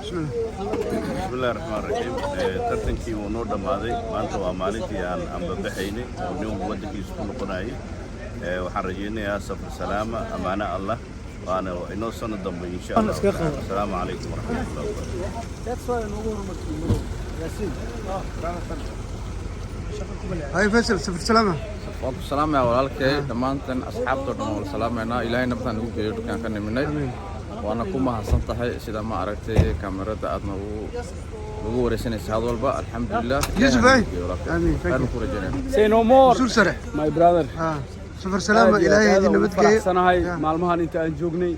بسم الله الرحمن الرحيم ترتنكي ونور دماday maanta waa maalintii aan baxaynay oo nin waddankiisa ku noqonayay waxaan rajaynayaa safar salaama amaana Allah waana inoo sano dambe insha Allah assalaamu alaykum warahmatullahi wabarakatuh هاي فيصل سفر سلامة السلام يا walaalkay dhamaantan asxaabta dhan wada salaamayna ilaahay nabadaan ugu geeyo dukaan ka niminay waana ku mahadsan tahay sida ma aragtay kaamirada aadna ugu wareysanaysa had walba alxamdulillah يوسف هاي امين say no more سور سرح my brother سفر سلامة إلهي هذه نبت جاي sanahay maalmahan inta aan joognay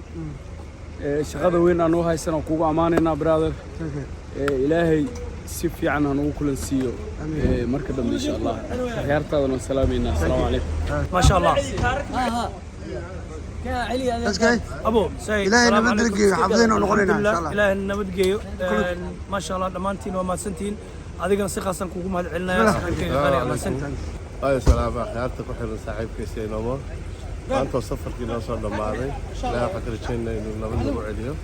shaqada weyn aan u haysano kugu amaanayna brother ilaahay si fiican aan ugu kulansiiyo marka dambe insha Allah ciyaartaadana salaamayna assalaamu alaykum ما شاء الله بس جاي ابو سي إلهي نبت جاي حافظين ونقولنا إن شاء الله إلهي نبت جاي ما شاء الله دمانتين وما سنتين هذيك ثقة كوكو مهد علنا يا سحنكي غالي الله سنتين أي سلامة خيارتك وحيد صاحبك سي نمر أنت سفر كي نوصل لماضي لا فكر شيء إنه نبدأ بعديه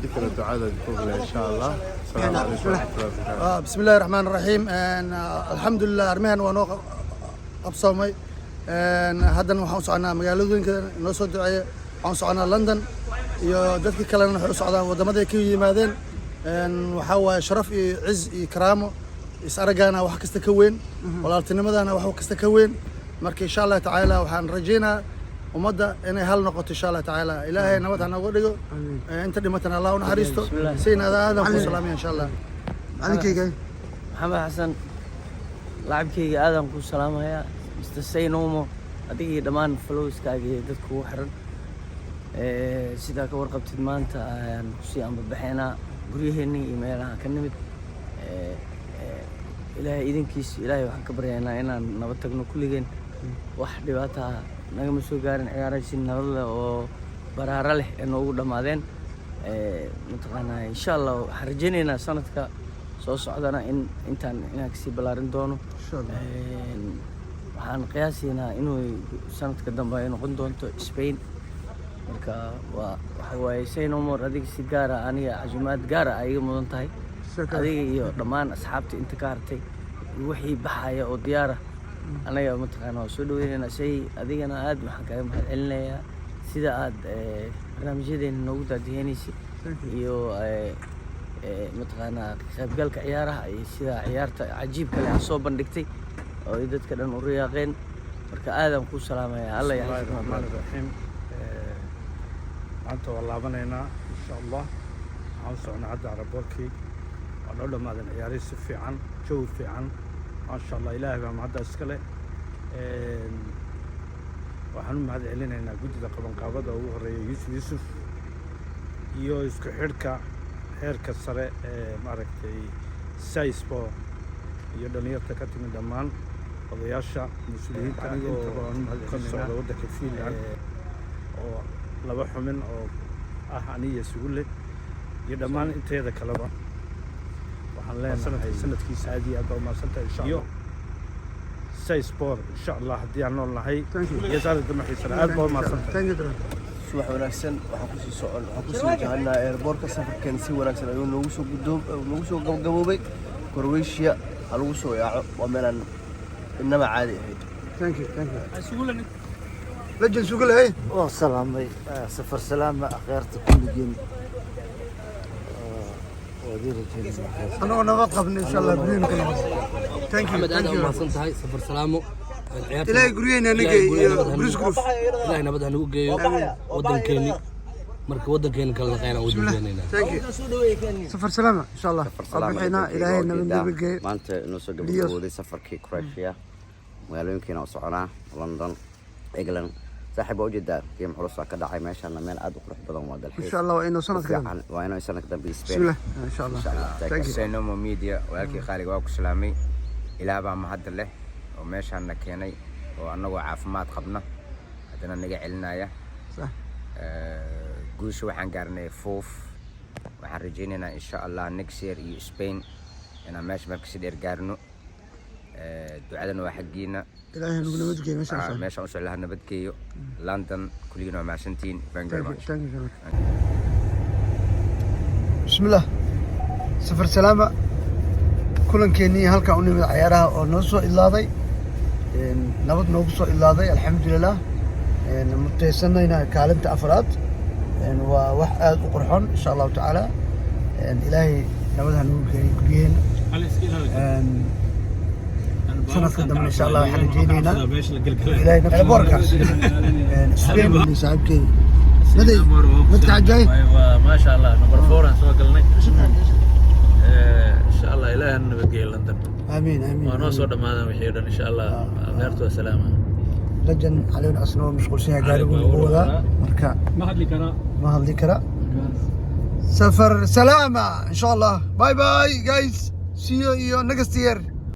ذكر الدعاء لكم إن شاء الله السلام عليكم ورحمة الله وبركاته بسم الله الرحمن الرحيم الحمد لله أرميان ونوق أبصامي هذا نحن صعنا مجالودين كذا نوصل دعاء عن صعنا لندن يدك كلام نحن صعنا ودمدا كي مادين وحوا شرف عز إكرامه يسرقنا وحكست كوين ولا تنمدنا وحكست كوين مرك إن شاء الله تعالى وحن رجينا ومدة إن هالنقطة إن شاء الله تعالى إلهي نبتنا ودقو أنت دمتنا الله ونحرسته سينا هذا وسلامي إن شاء الله عليك جاي محمد حسن لاعب كي آدم كل سلام يا مستسي نومو أدي دمان فلوس كاجي دتكو حرن سيدا كورقبت ما أنت كسي أم بحنا قريهني إيميلها كنمت إلهي إذن كيس إلهي وحن كبرينا إنا نبتقنا كل جين واحد باتها نجم سوقارن عيارين نرد وبرهر له إنه وده مادين متقنا إن شاء الله حرجينا سنتك صوص عدنا إنت إنك سي بلارن دونه إن شاء الله waxaan qiyaasina inuu sanadka dambe ay noqon doonto Spain marka waxa way sayno mar adiga si gaar ah aniga ajumaad gaar ah ay mudan tahay adiga iyo dhammaan asxaabta inta ka hartay wixii baxaya oo diyaar ah anaga mataqaana soo dhaweynayna shay adigana aad waxaan kaaga mahad celinayaa sida aad barnaamijyadeena noogu daadiyeynaysid iyo mataqaana qaybgalka ciyaaraha iyo sida ciyaarta cajiibka leh soo bandhigtay oo dadka dhan u riyaaqeen marka aadan ku salaamaya Allah ya xafid rahmaan rahiim anta wallaabanayna insha Allah aan socno hadda araboorkii aan u dhamaadan ciyaari si fiican joog fiican insha Allah ilaahay baa mahad iskale waxaan mahad celinaynaa guddiga qabanqaabada ugu horeeyay Yusuf iyo isku xidhka heerka sare maaragtay Saispo iyo dhalinyarta ka timid dhammaan odayaasha mas'uuliyiinta ka socda waddanka Finland oo laba xumin oo aniga sugulle iyo dhammaan inteeda kaleba waxaan leenahay sanadkiisa aad iyo aad u mahadsantahay insha Allah say sport insha Allah haddii aan noolnahay iyo saarida maxiisana aad baa u mahadsantahay subax wanaagsan waxaan ku sii socon waxaan ku sii wajahanaa airportka safarkan si wanaagsan ayuu noogu soo gabagaboobay Croatia lagu soo yaaco waa meelan inaba caadi ahayd thank you لجن سوق له سلامي سفر سلامة أخيرت كل جن ودير الجن أنا نوقف إن شاء الله برينا كلهم thank you ما صنت هاي سفر سلامه إلهي قرينا نجي بروس كروف إلهي نبدأ نوجي ودن كيني مركب ودن كيني كلا قينا ودن كيني سفر سلامة إن شاء الله ربنا إلهي نبي ما أنت نوصل قبل سفر كي كرواتيا ويالين كنا وصعنا لندن إنجلند صاحب وجد كيم حرصة كذا عاي ماشي أنا من أدوك روح بدون ما إن شاء الله وإنه سنة كذا وإنه سنة كذا بسم الله إن شاء الله سينومو ميديا ولكن خارج واقع سلامي إلى أبا محد له وماشي أنا كيني وأنا وعافمات قبنا هذنا نجع لنا صح جوش وحن قرني فوف وحرجيننا إن شاء الله نكسر إسبان أنا ماشي مركز دير قرنو دعاءنا وحقينا إلهي نبغى نبتكي ماشي ماشي إن شاء الله نبتكي لندن كلنا مع سنتين بسم بسم الله سفر سلامة كلن كيني هلكا أني من عيارها ونوصو إلا ذي نبض نوصو إلا ذي الحمد لله متيسنا هنا كالنت أفراد وواحد قرحون إن شاء الله تعالى إلهي نبضها نوكين سنة قدام إن شاء الله حنجينا إلهي نفس البركة سبين اللي صاحبكي مدي متى جاي ما شاء الله نمبر 4 ان سoo galnay insha Allah ilaahay nabadgeeyo London آمين آمين ونoo soo dhamaadaan wixii dhan insha Allah khayrto salaama لجن علينا أصلا مشغول سيا قارب ولا مركا ما هذي كرا سفر سلامة إن شاء الله باي باي جايز see you next year